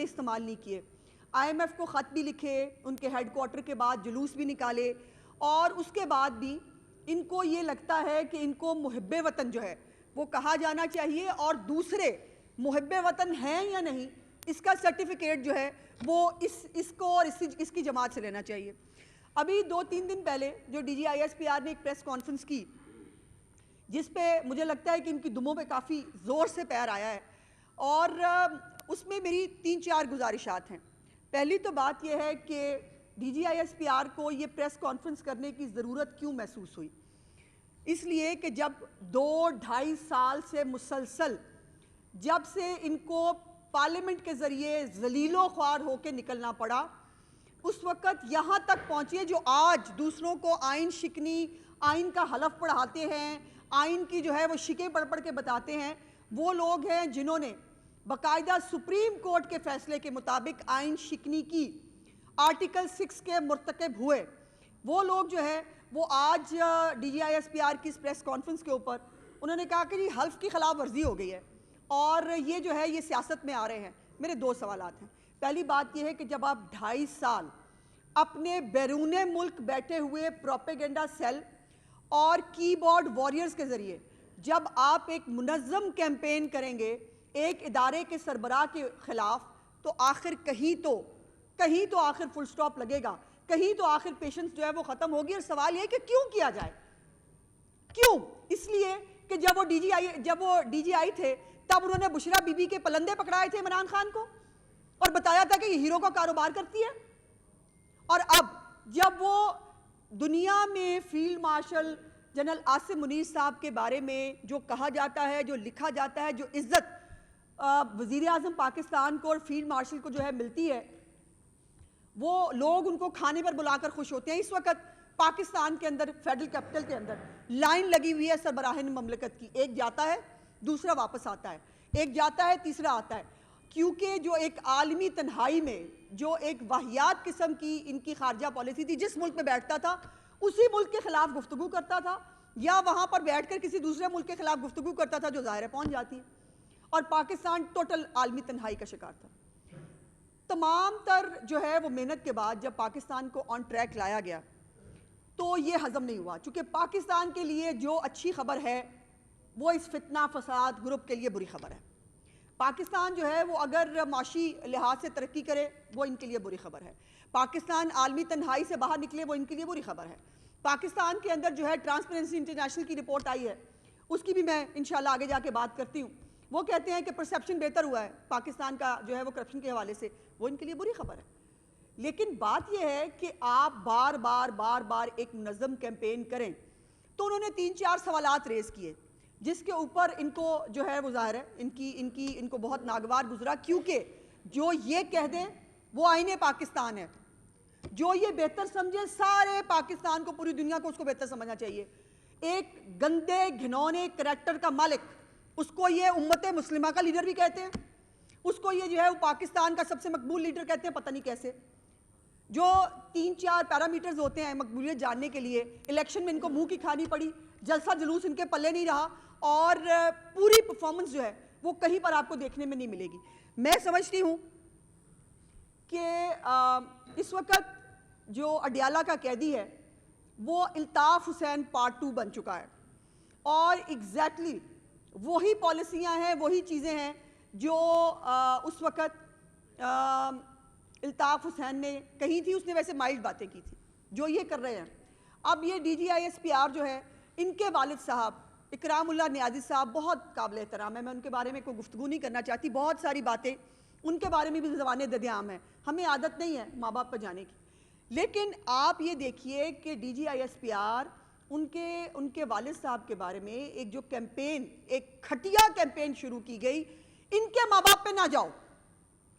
इस्तेमाल नहीं किए। IMF को ख़त भी लिखे, उनके हेडक्वार्टर के बाद जुलूस भी निकाले, और उसके बाद भी इनको ये लगता है कि इनको मुहिब्बे वतन जो है वो कहा जाना चाहिए, और दूसरे मुहिब्बे वतन हैं या नहीं इसका सर्टिफिकेट जो है वो इसको और इसकी जमात से लेना चाहिए। अभी 2-3 दिन पहले जो DGISPR ने एक प्रेस कॉन्फ्रेंस की, जिस पे मुझे लगता है कि इनकी दुमों पे काफ़ी ज़ोर से पैर आया है, और उसमें मेरी 3-4 गुजारिशात हैं। पहली तो बात यह है कि DGISPR को ये प्रेस कॉन्फ्रेंस करने की ज़रूरत क्यों महसूस हुई? इसलिए कि जब 2-2.5 साल से मुसलसल, जब से इनको पार्लियामेंट के ज़रिए ज़लीलो ख्वार होकर निकलना पड़ा, उस वक़्त यहाँ तक पहुँचे जो आज दूसरों को आइन शिकनी, आइन का हलफ पढ़ाते हैं, आइन की जो है वो शिकें पढ़ पढ़ के बताते हैं, वो लोग हैं जिन्होंने बाकायदा सुप्रीम कोर्ट के फैसले के मुताबिक आइन शिकनी की, आर्टिकल 6 के मुर्तकब हुए। वो लोग जो है वो आज DGISPR की इस प्रेस कॉन्फ्रेंस के ऊपर उन्होंने कहा कि जी हल्फ की खिलाफ वर्जी हो गई है और ये जो है ये सियासत में आ रहे हैं। मेरे 2 सवालात हैं। पहली बात यह है कि जब आप 2.5 साल अपने बैरूने मुल्क बैठे हुए प्रोपेगेंडा सेल और कीबोर्ड वॉरियर्स के ज़रिए जब आप एक मुनज़्ज़म कैंपेन करेंगे एक इदारे के सरबराह के ख़िलाफ़, तो आखिर कहीं तो आखिर फुल स्टॉप लगेगा, कहीं तो आखिर पेशेंस जो है वो ख़त्म होगी। और सवाल ये कि क्यों किया जाए? क्यों? इसलिए कि जब वो DGI थे तब उन्होंने बुशरा बीबी के पलंदे पकड़ाए थे इमरान खान को और बताया था कि ये हीरो का कारोबार करती है। और अब जब वो दुनिया में field marshal general Asim Munir साहब के बारे में जो कहा जाता है, जो लिखा जाता है, जो इज्जत वज़ीर आज़म पाकिस्तान को और फील्ड मार्शल को जो है मिलती है, वो लोग उनको खाने पर बुलाकर खुश होते हैं। इस वक्त पाकिस्तान के अंदर फेडरल कैपिटल के अंदर लाइन लगी हुई है सरबराहिन ममलकत की, एक जाता है दूसरा वापस आता है, एक जाता है तीसरा आता है, क्योंकि जो एक आलमी तन्हाई में जो एक वाहियात किस्म की इनकी खारजा पॉलिसी थी, जिस मुल्क में बैठता था उसी मुल्क के खिलाफ गुफ्तगू करता था, या वहां पर बैठकर किसी दूसरे मुल्क के खिलाफ गुफ्तगू करता था जो ज़ाहिर है पहुंच जाती है, और पाकिस्तान टोटल आलमी तन्हाई का शिकार था। तमाम तर जो है वो मेहनत के बाद जब पाकिस्तान को ऑन ट्रैक लाया गया तो ये हजम नहीं हुआ, चूंकि पाकिस्तान के लिए जो अच्छी खबर है वो इस फितना फसाद ग्रुप के लिए बुरी खबर है। पाकिस्तान जो है वो अगर माशी लिहाज से तरक्की करे वो इनके लिए बुरी खबर है। पाकिस्तान आलमी तन्हाई से बाहर निकले वो इनके लिए बुरी खबर है। पाकिस्तान के अंदर जो है ट्रांसपेरेंसी इंटरनेशनल की रिपोर्ट आई है, उसकी भी मैं इंशाल्लाह आगे जाके बात करती हूँ। वो कहते हैं कि परसेप्शन बेहतर हुआ है पाकिस्तान का जो है वो करप्शन के हवाले से, वो इनके लिए बुरी खबर है। लेकिन बात यह है कि आप बार बार एक मुनज़्ज़म कैंपेन करें, तो उन्होंने 3-4 सवालात रेज़ किए जिसके ऊपर इनको जो है वो ज़ाहिर है इनको बहुत नागवार गुजरा, क्योंकि जो ये कह दें वो आईने पाकिस्तान है, जो ये बेहतर समझे सारे पाकिस्तान को, पूरी दुनिया को उसको बेहतर समझना चाहिए। एक गंदे घिनौने करैक्टर का मालिक, उसको ये उम्मत मुस्लिमा का लीडर भी कहते हैं, उसको ये जो है वो पाकिस्तान का सबसे मकबूल लीडर कहते हैं, पता नहीं कैसे। जो 3-4 पैरामीटर्स होते हैं मकबूलियत जानने के लिए, इलेक्शन में इनको मुंह की खानी पड़ी, जलसा जुलूस इनके पल्ले नहीं रहा, और पूरी परफॉर्मेंस जो है वो कहीं पर आपको देखने में नहीं मिलेगी। मैं समझती हूँ कि इस वक्त जो अडियाला का कैदी है वो इल्ताफ़ हुसैन पार्ट 2 बन चुका है, और एग्जैक्टली वही पॉलिसियाँ हैं, वही चीज़ें हैं जो उस वक्त इल्ताफ़ हुसैन ने कही थी। उसने वैसे माइल्ड बातें की थी, जो ये कर रहे हैं। अब ये DGISPR जो है, इनके वालिद साहब इकरामुल्लाह नियाज़ी साहब बहुत काबिल एहतराम है, मैं उनके बारे में कोई गुफ्तगू नहीं करना चाहती, बहुत सारी बातें उनके बारे में भी ज़बान ददियाम है, हमें आदत नहीं है माँ बाप पर जाने की। लेकिन आप ये देखिए कि DGISPR उनके वालिद साहब के बारे में एक जो कैंपेन, एक खटिया कैंपेन शुरू की गई, इनके माँ बाप पे ना जाओ,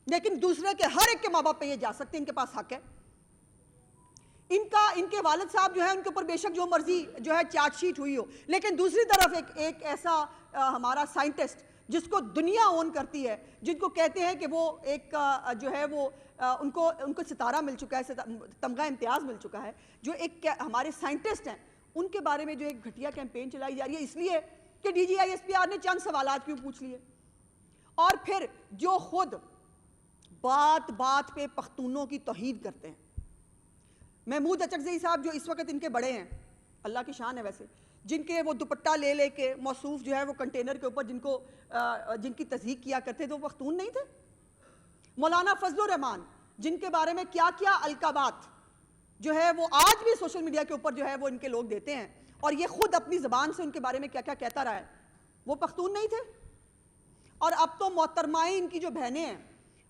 लेकिन दूसरे के हर एक के माँ बाप पे ये जा सकते हैं, इनके पास हक है। इनके वालिद साहब जो है उनके ऊपर बेशक जो मर्जी जो है चार्जशीट हुई हो, लेकिन दूसरी तरफ एक ऐसा हमारा साइंटिस्ट जिसको दुनिया ओन करती है, जिनको कहते हैं कि वो एक जो है वो उनको सितारा मिल चुका है, तमगा इम्तियाज़ मिल चुका है, जो एक हमारे साइंटिस्ट हैं, उनके बारे में जो एक घटिया कैंपेन चलाई जा रही है, इसलिए कि DGISPR ने चंद सवालात क्यों पूछ लिए। और फिर जो खुद बात बात पे पख्तूनों की तौहीन करते हैं। महमूद अचकज़ई साहब जो इस वक्त इनके बड़े हैं, अल्लाह की शान है वैसे, जिनके वो दुपट्टा ले लेके मौसूफ जो है वो कंटेनर के ऊपर जिनकी तज़हीक किया करते थे, वो पख्तून नहीं थे। मौलाना फजलुर रहमान जिनके बारे में क्या क्या अलकाबात जो है वो आज भी सोशल मीडिया के ऊपर जो है वो इनके लोग देते हैं, और ये खुद अपनी ज़बान से उनके बारे में क्या क्या कहता रहा है, वो पख्तून नहीं थे। और अब तो मोहतरमाएं इनकी जो बहनें हैं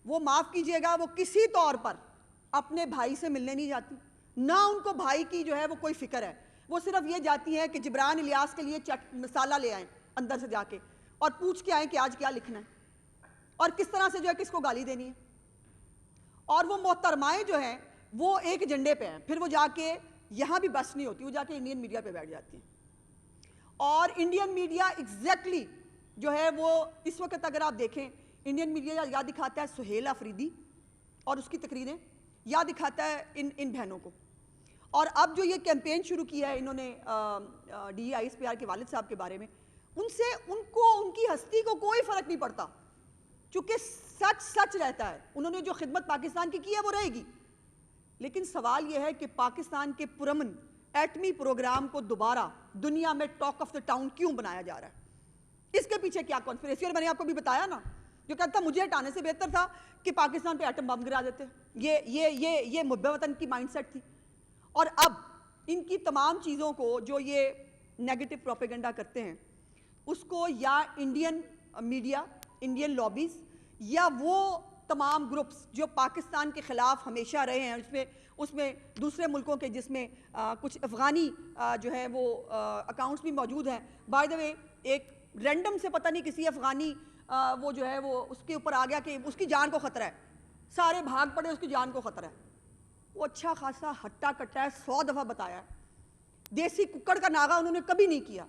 वो माफ़ कीजिएगा, वो किसी तौर पर अपने भाई से मिलने नहीं जाती, ना उनको भाई की जो है वो कोई फिक्र है। वो सिर्फ ये जाती हैं कि जिब्रान इलियास के लिए मसाला ले आएँ अंदर से जाके और पूछ के आएँ कि आज क्या लिखना है और किस तरह से जो है किसको गाली देनी है। और वो मोहतरमाएं जो हैं वो एक एजेंडे पे हैं, फिर वो जाके यहाँ भी बस नहीं होती, वो जाके इंडियन मीडिया पे बैठ जाती हैं। और इंडियन मीडिया एग्जैक्टली जो है वो इस वक्त अगर आप देखें, इंडियन मीडिया या दिखाता है सुहेल अफरीदी और उसकी तकरीरें, या दिखाता है इन बहनों को। और अब जो ये कैंपेन शुरू किया है इन्होंने DISPR के वालिद साहब के बारे में, उनसे उनको उनकी हस्ती को कोई फ़र्क नहीं पड़ता, चूँकि सच सच रहता है। उन्होंने जो खिदमत पाकिस्तान की है वो रहेगी। लेकिन सवाल यह है कि पाकिस्तान के पुरअमन एटमी प्रोग्राम को दोबारा दुनिया में टॉक ऑफ द टाउन क्यों बनाया जा रहा है, इसके पीछे क्या कॉन्स्पिरेसी। और मैंने आपको भी बताया ना, जो कहता मुझे हटाने से बेहतर था कि पाकिस्तान पे एटम बम गिरा देते। ये मुहब्बे वतन की माइंडसेट थी। और अब इनकी तमाम चीज़ों को जो ये नेगेटिव प्रोपेगेंडा करते हैं, उसको या इंडियन मीडिया, इंडियन लॉबीज़, या वो तमाम ग्रुप्स जो पाकिस्तान के ख़िलाफ़ हमेशा रहे हैं, उसमें दूसरे मुल्कों के, जिसमें कुछ अफ़गानी जो है वो अकाउंट्स भी मौजूद हैं। बाय द वे, एक रैंडम से पता नहीं किसी अफ़गानी वो जो है वो उसके ऊपर आ गया कि उसकी जान को ख़तरा है, सारे भाग पड़े, उसकी जान को ख़तरा है। वो अच्छा खासा हट्टा कट्टा है, 100 दफ़ा बताया है, देसी कुक्कड़ का नागा उन्होंने कभी नहीं किया।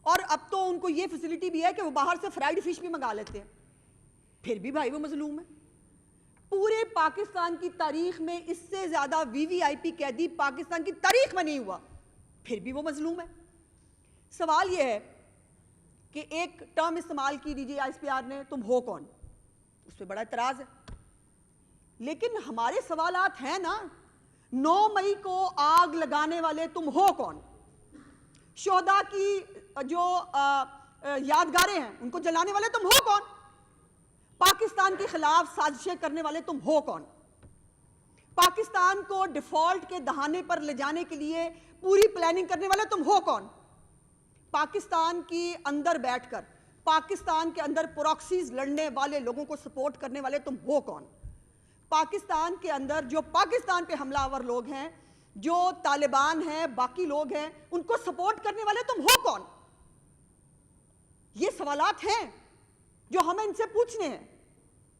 और अब तो उनको ये फैसिलिटी भी है कि वो बाहर से फ्राइड फिश भी मंगा लेते हैं, फिर भी भाई वो मजलूम है। पूरे पाकिस्तान की तारीख में इससे ज़्यादा VVIP कैदी पाकिस्तान की तारीख में नहीं हुआ, फिर भी वो मजलूम है। सवाल ये है कि एक टर्म इस्तेमाल की DISPR ने, तुम हो कौन, उस पर बड़ा इतराज़ है। लेकिन हमारे सवालात हैं ना, 9 मई को आग लगाने वाले तुम हो कौन, शोहदा की जो यादगारें हैं उनको जलाने वाले तुम हो कौन, पाकिस्तान के खिलाफ साजिशें करने वाले तुम हो कौन, पाकिस्तान को डिफॉल्ट के दहाने पर ले जाने के लिए पूरी प्लानिंग करने वाले तुम हो कौन, पाकिस्तान की अंदर बैठकर पाकिस्तान के अंदर प्रॉक्सीज लड़ने वाले लोगों को सपोर्ट करने वाले तुम हो कौन, पाकिस्तान के अंदर जो पाकिस्तान पे हमलावर लोग हैं, जो तालिबान हैं, बाकी लोग हैं, उनको सपोर्ट करने वाले तुम हो कौन। ये सवालात हैं जो हमें इनसे पूछने हैं।